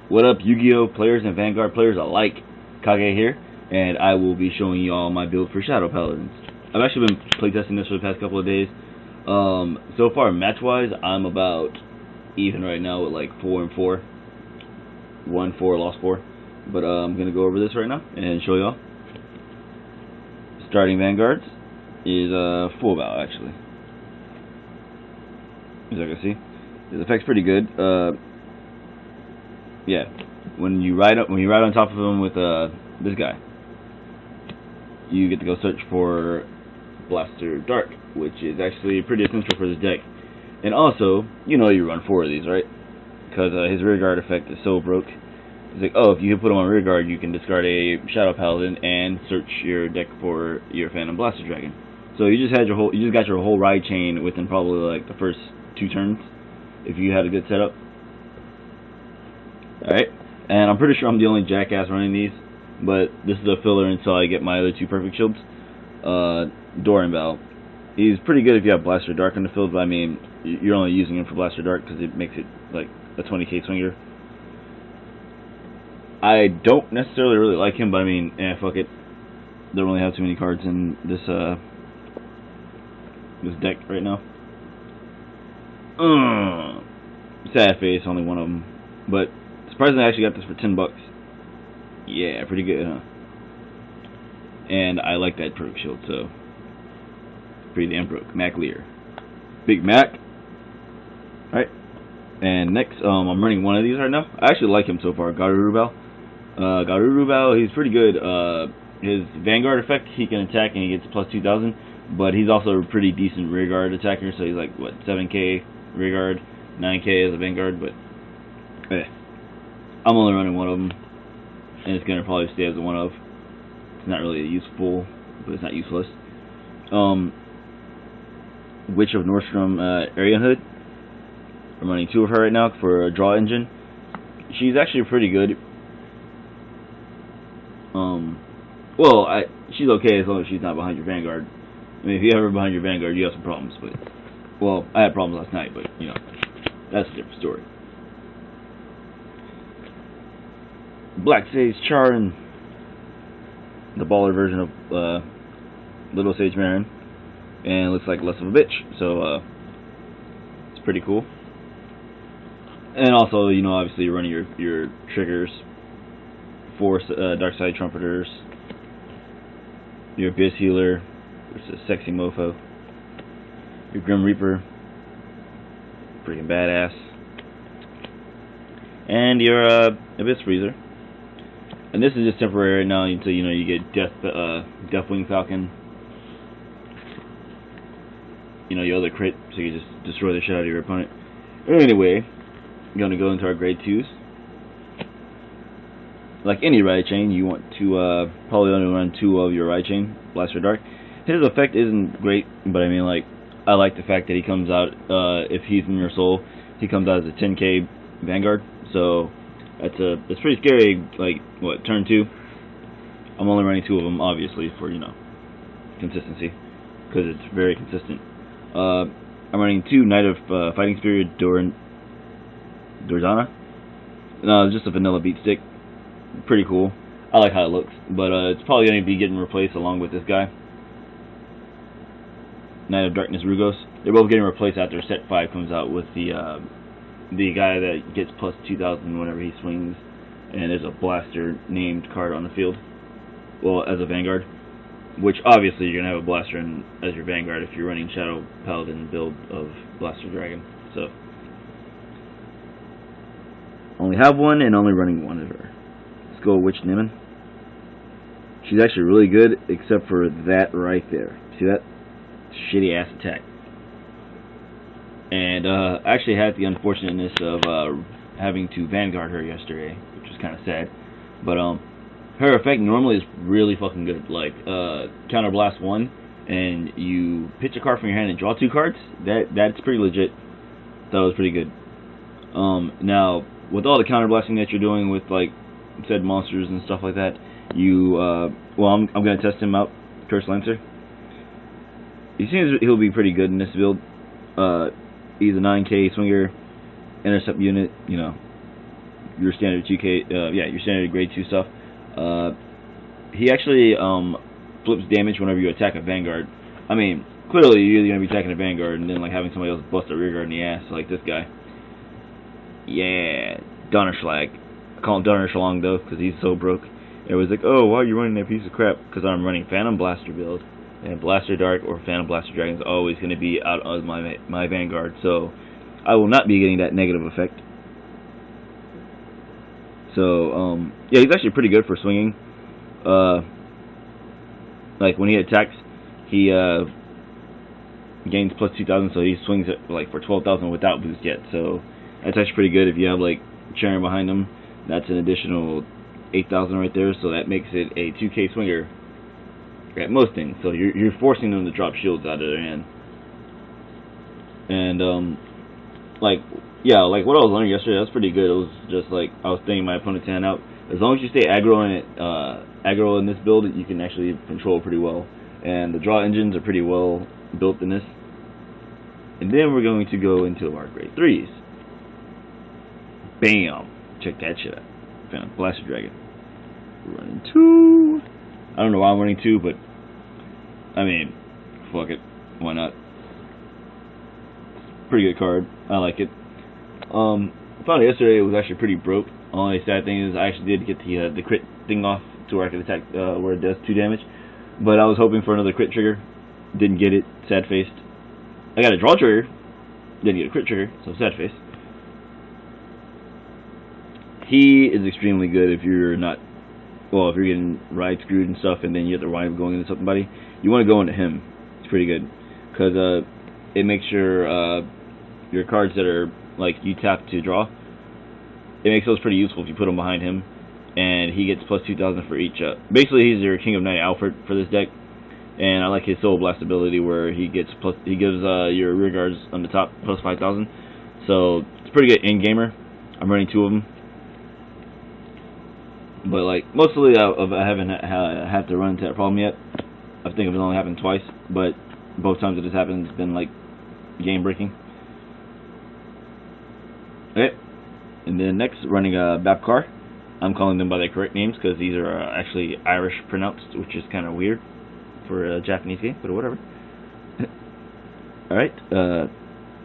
What up, Yu-Gi-Oh players and Vanguard players alike? Kage here, and I will be showing you all my build for Shadow Paladins. I've actually been playtesting this for the past couple of days. So far, match-wise, I'm about even right now with like 4-4. Won 4, lost 4. But I'm gonna go over this right now and show y'all. Starting Vanguards is full bow actually. As you can see, the effect's pretty good. Yeah, when you ride on top of him with this guy, you get to go search for Blaster Dark, which is actually pretty essential for this deck. And also, you know, you run 4 of these, right? Because his rear guard effect is so broke. It's like, oh, if you put him on rear guard, you can discard a Shadow Paladin and search your deck for your Phantom Blaster Dragon. So you just got your whole ride chain within probably like the first 2 turns, if you had a good setup. Alright, and I'm pretty sure I'm the only jackass running these, but this is a filler until I get my other 2 perfect shields. Doran, he's pretty good if you have Blaster Dark on the field, but I mean, you're only using him for Blaster Dark because it makes it like a 20k swinger. I don't necessarily really like him, but I mean, fuck it. Don't really have too many cards in this this deck right now. Sad face, only one of them, but surprisingly, I actually got this for $10. Yeah, pretty good, huh? And I like that perk shield, so pretty damn broke. Mac Lear, Big Mac. Alright, and next, I'm running one of these right now. I actually like him so far, Garurubal. Garurubal, he's pretty good. His Vanguard effect, he can attack and he gets plus 2,000, but he's also a pretty decent rear guard attacker, so he's like, what, 7k rear guard, 9k as a Vanguard, but I'm only running one of them, and it's going to probably stay as a one of. It's not really useful, but it's not useless. Witch of Nordstrom, Arian Hood. I'm running 2 of her right now for a draw engine. She's actually pretty good. Well, she's okay as long as she's not behind your Vanguard. I mean, if you have her behind your Vanguard, you have some problems, but, well, I had problems last night, but, you know, that's a different story. Black Sage Charin, the baller version of Little Sage Marin, and looks like less of a bitch, so it's pretty cool. And also, you know, obviously you're running your triggers, 4 Dark Side Trumpeters, your Abyss Healer, which is a sexy mofo, your Grim Reaper, freaking badass, and your Abyss Freezer. And this is just temporary right now until, you know, you get Deathwing Falcon. You know, your other crit, so you just destroy the shit out of your opponent. Anyway, I'm going to go into our grade 2s. Like any ride chain, you want to probably only run 2 of your ride chain, Blaster Dark. His effect isn't great, but I mean, like, I like the fact that he comes out, if he's in your soul, he comes out as a 10k Vanguard, so it's pretty scary. Like, what, turn 2? I'm only running 2 of them, obviously, for, you know, consistency, because it's very consistent. I'm running 2 Knight of Fighting Spirit Dorzana. No, it's just a vanilla beat stick. Pretty cool. I like how it looks, but it's probably going to be getting replaced along with this guy, Knight of Darkness Rugos. They're both getting replaced after set 5 comes out with the guy that gets plus 2,000 whenever he swings, and there's a blaster named card on the field, well, as a Vanguard, which obviously you're going to have a blaster as your Vanguard if you're running Shadow Paladin build of Blaster Dragon. So only have one and only running one of her. Let's go Witch Nimmin. She's actually really good, except for that right there. See that? Shitty ass attack. And I actually had the unfortunateness of having to Vanguard her yesterday, which was kind of sad. But her effect normally is really fucking good. Like Counterblast 1, and you pitch a card from your hand and draw 2 cards. That's pretty legit. That was pretty good. Now with all the counterblasting that you're doing with like said monsters and stuff like that, you well, I'm gonna test him out, Curse Lancer. He seems he'll be pretty good in this build. He's a 9k swinger, intercept unit, you know, your standard 2K, your standard grade 2 stuff. He actually flips damage whenever you attack a Vanguard. I mean, clearly you're either gonna be attacking a Vanguard and then like having somebody else bust a rearguard in the ass like this guy. Yeah, Donnerschlag. I call him Donnerschlag though because he's so broke. It was like, oh, why are you running that piece of crap? Because I'm running Phantom Blaster build, and Blaster Dart or Phantom Blaster Dragon is always going to be out of my Vanguard, so I will not be getting that negative effect. So, yeah, he's actually pretty good for swinging. Like, when he attacks, he gains plus 2,000, so he swings it, like, for 12,000 without boost yet, so that's actually pretty good. If you have, like, Charon behind him, that's an additional 8,000 right there, so that makes it a 2K swinger at most things. So you're forcing them to drop shields out of their hand. And like what I was learning yesterday, that was pretty good. It was just like I was thinking my opponent's hand out. As long as you stay aggro in this build, you can actually control pretty well. And the draw engines are pretty well built in this. And then we're going to go into our grade 3s. Bam! Check that shit out. Phantom Blaster Dragon. Running 2. I don't know why I'm running 2, but I mean, fuck it. Why not? Pretty good card. I like it. I found it yesterday. It was actually pretty broke. Only sad thing is I actually did get the crit thing off to where I could attack where it does 2 damage. But I was hoping for another crit trigger. Didn't get it. Sad faced. I got a draw trigger. Didn't get a crit trigger, so sad face. He is extremely good if you're not, well, if you're getting ride screwed and stuff, and then you have to wind up going into somebody. You want to go into him. It's pretty good because it makes your cards that are like you tap to draw. It makes those pretty useful if you put them behind him, and he gets plus 2,000 for each. Basically, he's your King of Night Alfred for this deck, and I like his Soul Blast ability where he gives your rear guards on the top plus 5,000. So it's pretty good in gamer. I'm running 2 of them. But like mostly I haven't had to run into that problem yet. I think it's only happened twice, but both times it has happened, it's been like game breaking. Okay, and then next running Babkar. I'm calling them by their correct names because these are actually Irish pronounced, which is kind of weird for a Japanese game, but whatever. All right,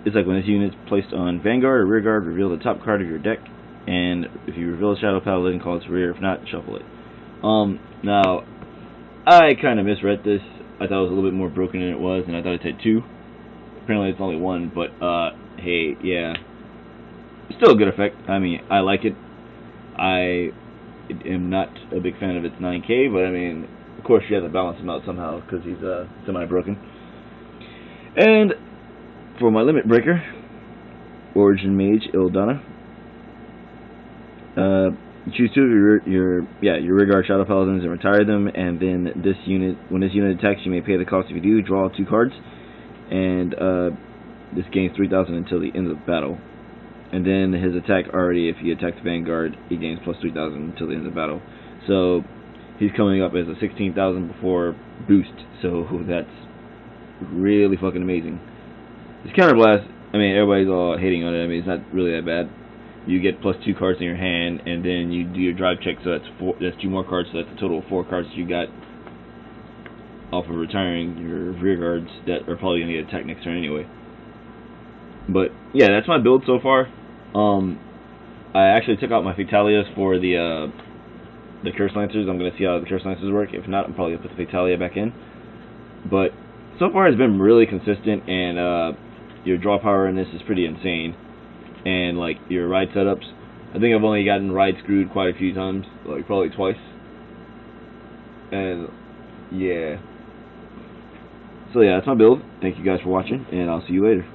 it's like when this unit is placed on Vanguard or Rearguard, reveal the top card of your deck. And if you reveal a Shadow Paladin, call its rear. If not, shuffle it. Now, I kind of misread this. I thought it was a little bit more broken than it was, and I thought it said 2. Apparently it's only 1, but, hey, yeah. Still a good effect. I mean, I like it. I am not a big fan of its 9K, but I mean, of course you have to balance him out somehow, because he's, semi-broken. And, for my limit breaker, Origin Mage Ildana. Choose 2 of your Rearguard Shadow Paladins and retire them, and then when this unit attacks, you may pay the cost. If you do, draw 2 cards, and this gains 3,000 until the end of the battle. And then his attack already, if he attacks Vanguard, he gains plus 3,000 until the end of the battle. So he's coming up as a 16,000 before boost, so that's really fucking amazing. His counterblast, I mean, everybody's all hating on it. I mean, it's not really that bad. You get plus 2 cards in your hand, and then you do your drive check, so that's 2 more cards, so that's a total of 4 cards that you got off of retiring your rear guards that are probably going to get attacked next turn anyway. But, yeah, that's my build so far. I actually took out my Fatalias for the Curse Lancers. I'm going to see how the Curse Lancers work. If not, I'm probably going to put the Fatalia back in. But, so far it's been really consistent, and your draw power in this is pretty insane. And like your ride setups, I think I've only gotten ride screwed quite a few times, like probably twice. And yeah, so yeah, that's my build. Thank you guys for watching, and I'll see you later.